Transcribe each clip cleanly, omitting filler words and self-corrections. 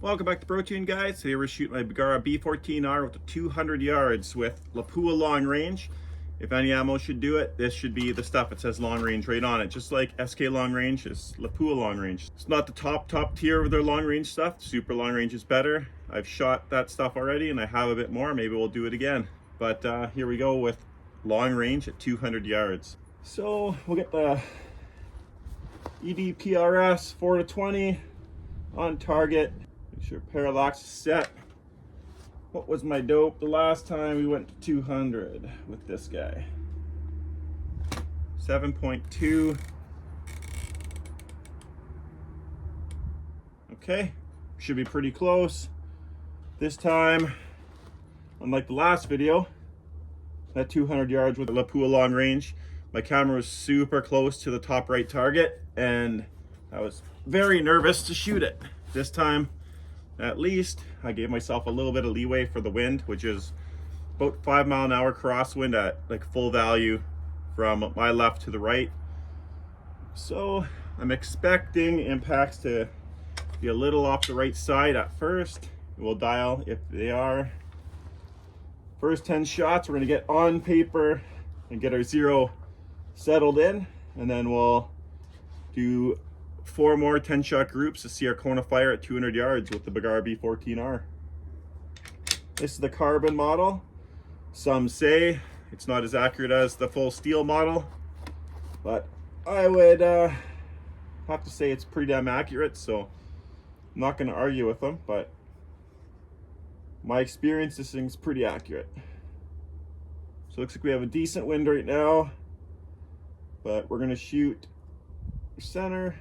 Welcome back to Brotuned, guys. Today we're shooting my Bergara B14r with 200 yards with Lapua long range. If any ammo should do it, this should be the stuff. It says long range right on it. Just like SK long range is Lapua long range. It's not the top tier of their long range stuff. Super long range is better. I've shot that stuff already and I have a bit more. Maybe we'll do it again. But here we go with long range at 200 yards. So we'll get the EDPRS 4-20 on target. Make sure parallax is set. What was my dope the last time we went to 200 with this guy? 7.2. Okay, should be pretty close. This time, unlike the last video, at 200 yards with the Lapua long range, my camera was super close to the top right target and I was very nervous to shoot it. This time, at least, I gave myself a little bit of leeway for the wind, which is about 5 mile an hour crosswind at like full value from my left to the right. So I'm expecting impacts to be a little off the right side at first. We'll dial if they are. First 10 shots, we're gonna get on paper and get our zero settled in, and then we'll do 4 more 10-shot groups to see our cone of fire at 200 yards with the Bergara B14r. This is the carbon model. Some say it's not as accurate as the full steel model, but I would have to say it's pretty damn accurate, so I'm not going to argue with them, but my experience, this thing's pretty accurate. So it looks like we have a decent wind right now, but we're going to shoot center.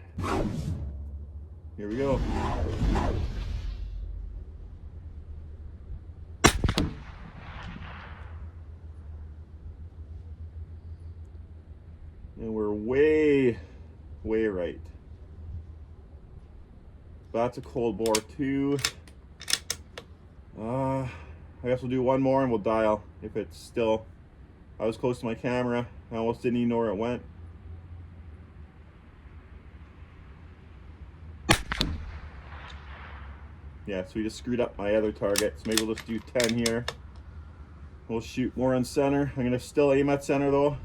Here we go. And we're way right. That's a cold bore too. I guess we'll do one more and we'll dial if it's still. I was close to my camera. I almost didn't even know where it went. Yeah, so we just screwed up my other target, so maybe we'll just do 10 here. We'll shoot more on center. I'm gonna still aim at center though.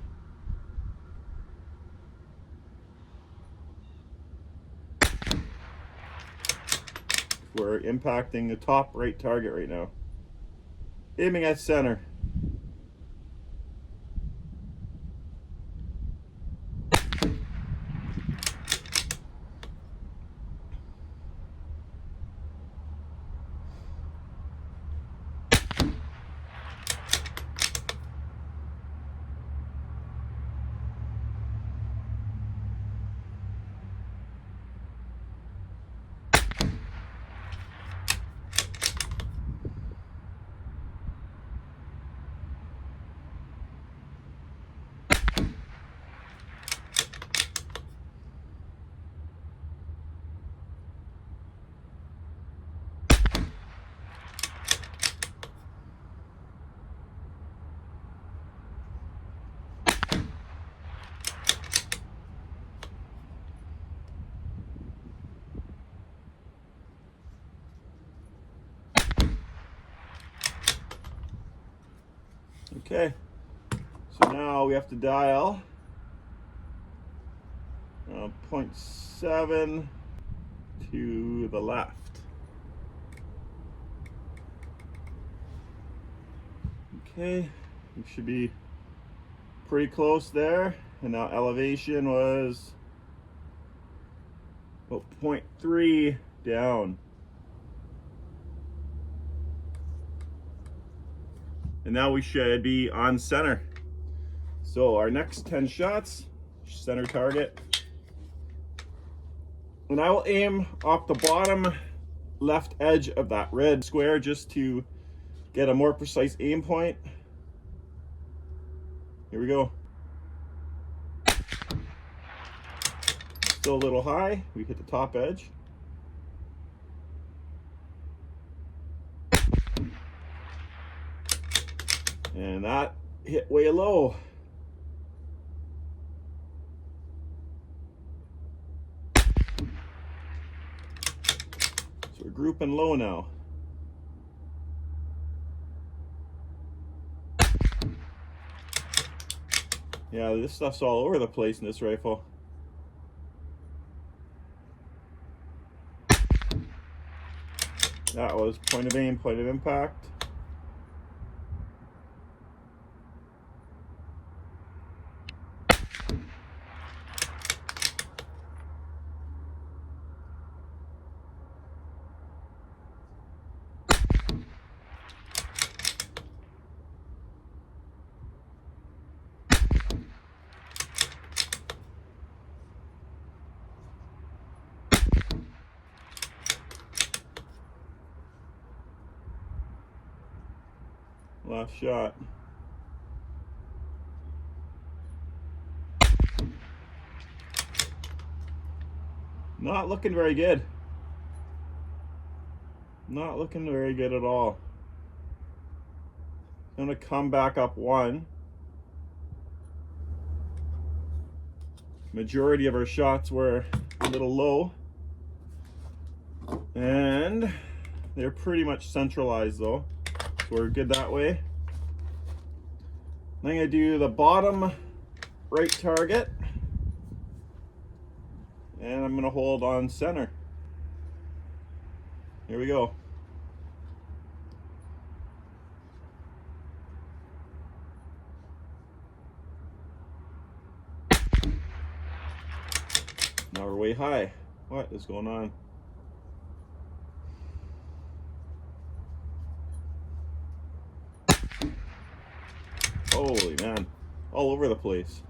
We're impacting the top right target right now. Aiming at center. Okay, so now we have to dial 0.7 to the left. Okay, we should be pretty close there. And now elevation was about 0.3 down. And now we should be on center. So our next 10 shots, center target. And I will aim off the bottom left edge of that red square just to get a more precise aim point. Here we go. Still a little high, we hit the top edge. And that hit way low. So we're grouping low now. Yeah, this stuff's all over the place in this rifle. That was point of aim, point of impact. Last shot. Not looking very good. Not looking very good at all. I'm gonna come back up one. Majority of our shots were a little low, and they're pretty much centralized though, so we're good that way. I'm gonna do the bottom right target, and I'm gonna hold on center. Here we go. Now we're way high. What is going on? Holy man, all over the place.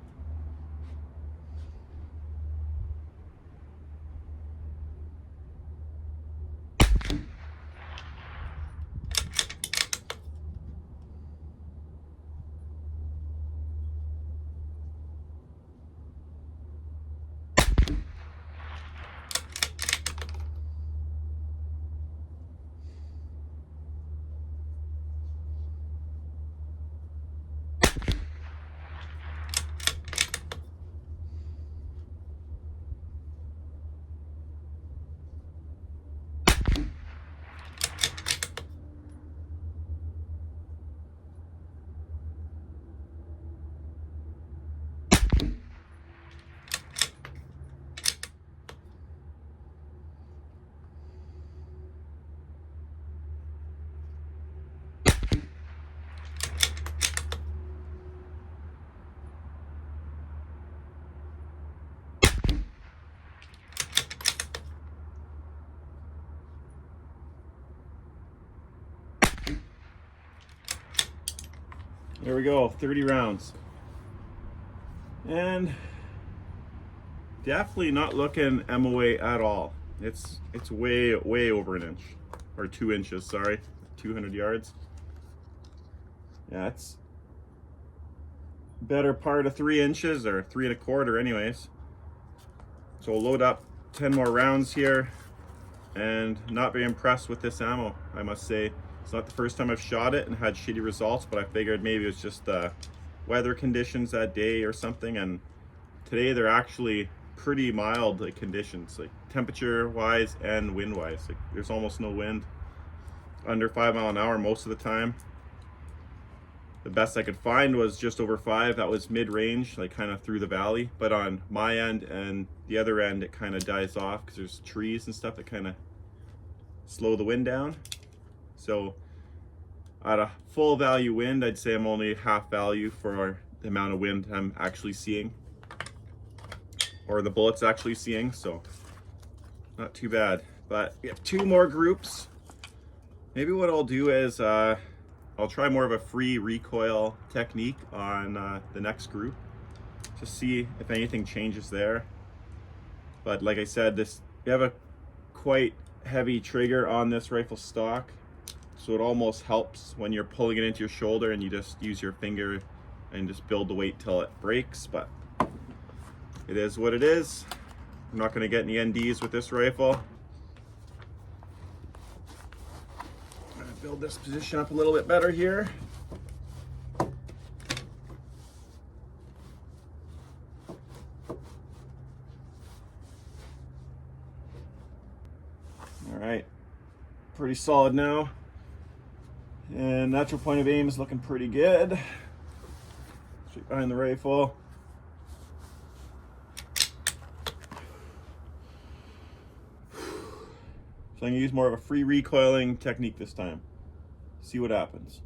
There we go, 30 rounds. And definitely not looking MOA at all. It's way over an inch, or 2 inches, sorry, 200 yards. Yeah, it's better part of 3 inches, or 3 1/4 anyways. So we'll load up 10 more rounds here, and not very impressed with this ammo, I must say. It's not the first time I've shot it and had shitty results, but I figured maybe it was just weather conditions that day or something, and today they're actually pretty mild conditions, like temperature wise and wind wise. Like, there's almost no wind, under 5 miles an hour most of the time. The best I could find was just over 5. That was mid-range, like kind of through the valley, but on my end and the other end it kind of dies off because there's trees and stuff that kind of slow the wind down. So at a full value wind, I'd say I'm only half value for the amount of wind I'm actually seeing, or the bullet's actually seeing, so not too bad. But we have 2 more groups. Maybe what I'll do is I'll try more of a free recoil technique on the next group, to see if anything changes there. But like I said, you have a quite heavy trigger on this rifle stock, so it almost helps when you're pulling it into your shoulder and you just use your finger and just build the weight till it breaks. But it is what it is. I'm not going to get any NDs with this rifle. I'm going to build this position up a little bit better here. All right, pretty solid now. And natural point of aim is looking pretty good. Straight behind the rifle. So I'm gonna use more of a free recoiling technique this time. See what happens.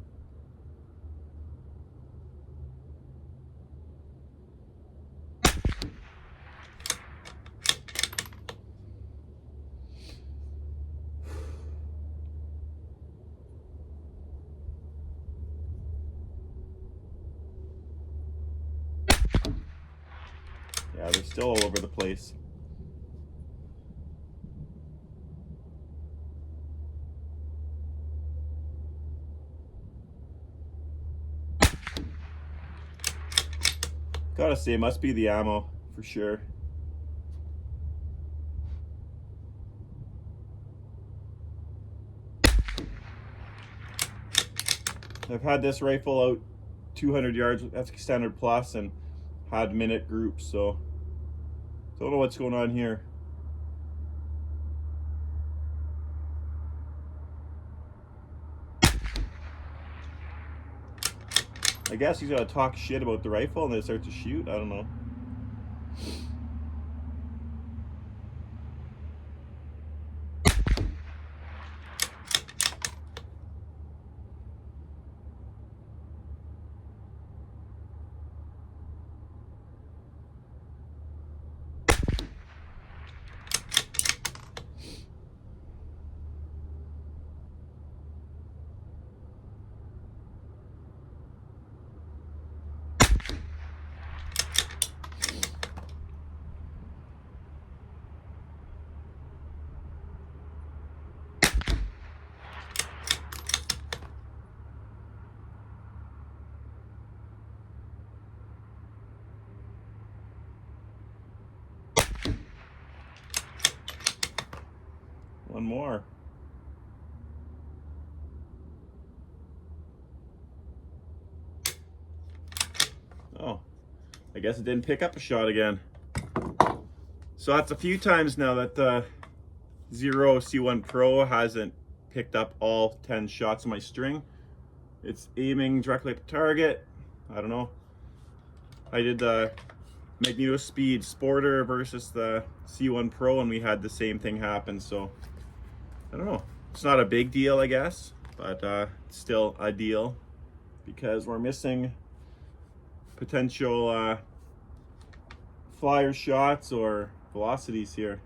Yeah, they're still all over the place. Gotta say, it must be the ammo for sure. I've had this rifle out 200 yards, that's standard plus, and had minute groups, so don't know what's going on here. I guess he's gotta talk shit about the rifle and then start to shoot, I don't know. One more. Oh, I guess it didn't pick up a shot again. So that's a few times now that the Zero C1 Pro hasn't picked up all 10 shots of my string. It's aiming directly at the target. I don't know. I did the Magneto Speed Sporter versus the C1 Pro and we had the same thing happen, so I don't know. It's not a big deal, I guess, but it's still a deal because we're missing potential flyer shots or velocities here.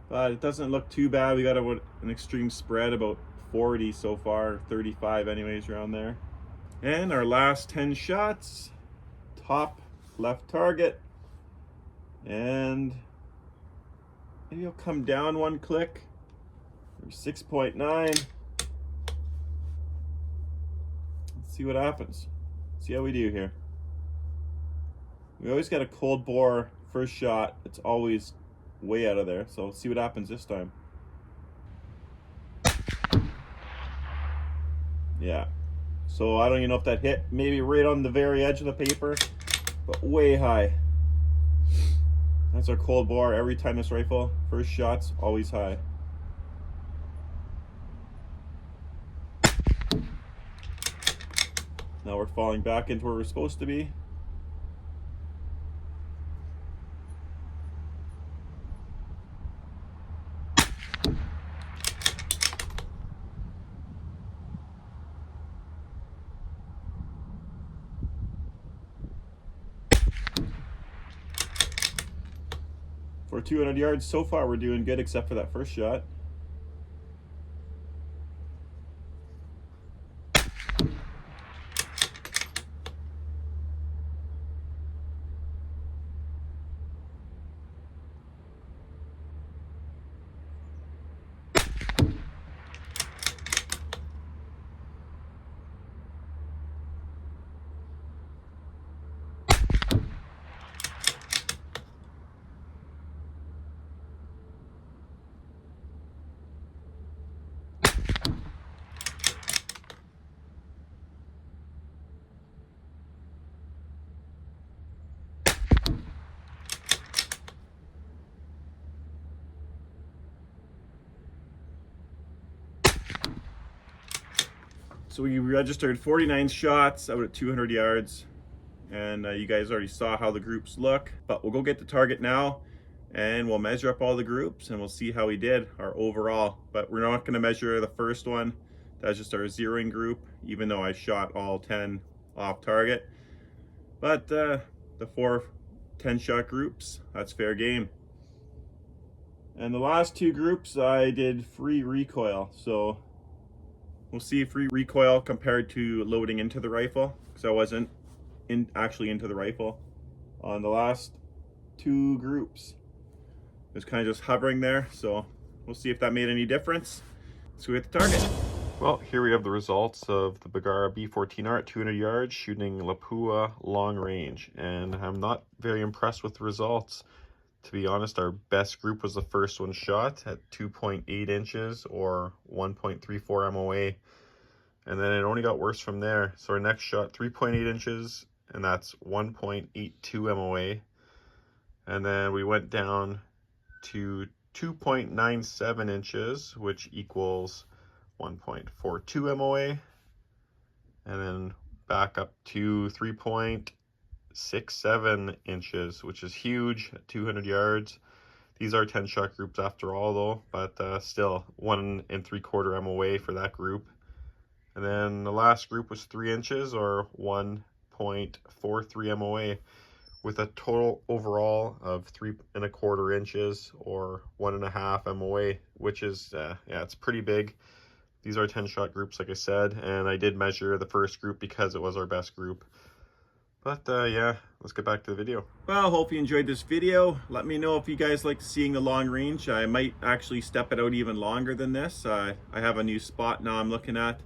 But it doesn't look too bad. We got an extreme spread, about 40 so far, 35 anyways, around there. And our last 10 shots, top left target. And maybe it'll come down one click. 6.9. Let's see what happens. See how we do here. We always get a cold bore first shot. It's always way out of there. So let's see what happens this time. Yeah. So I don't even know if that hit. Maybe right on the very edge of the paper, but way high. That's our cold bore every time this rifle. First shot's always high. Now we're falling back into where we're supposed to be. For 200 yards so far, we're doing good except for that first shot. So we registered 49 shots out at 200 yards, and you guys already saw how the groups look, but we'll go get the target now and we'll measure up all the groups and we'll see how we did our overall. But we're not going to measure the first one. That's just our zeroing group, even though I shot all 10 off target. But the 4 10-shot groups, that's fair game. And the last 2 groups I did free recoil, so we'll see free recoil compared to loading into the rifle, because I wasn't actually into the rifle on the last 2 groups. It was kind of just hovering there, so we'll see if that made any difference. Let's go get the target. Well, here we have the results of the Bergara B14r at 200 yards shooting Lapua long range, and I'm not very impressed with the results. To be honest, our best group was the first one shot at 2.8 inches or 1.34 MOA, and then it only got worse from there. So our next shot 3.8 inches, and that's 1.82 MOA, and then we went down to 2.97 inches, which equals 1.42 MOA, and then back up to 3.67 inches, which is huge at 200 yards. These are 10-shot groups after all, though, but still 1 3/4 MOA for that group. And then the last group was 3 inches or 1.43 MOA, with a total overall of 3 1/4 inches or 1.5 MOA, which is yeah, it's pretty big. These are 10-shot groups, like I said, and I did measure the first group because it was our best group. But yeah, let's get back to the video. Well, hope you enjoyed this video. Let me know if you guys like seeing the long range. I might actually step it out even longer than this. I have a new spot now I'm looking at.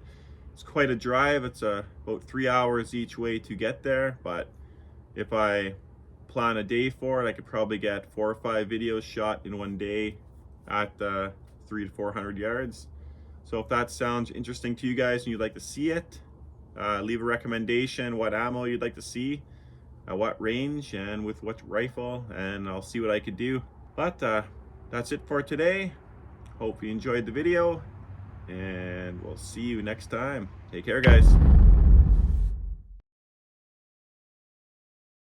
It's quite a drive. It's about 3 hours each way to get there, but if I plan a day for it, I could probably get 4 or 5 videos shot in one day at 300 to 400 yards. So if that sounds interesting to you guys and you'd like to see it, leave a recommendation, what ammo you'd like to see, at what range, and with what rifle, and I'll see what I could do. But that's it for today. Hope you enjoyed the video, and we'll see you next time. Take care, guys.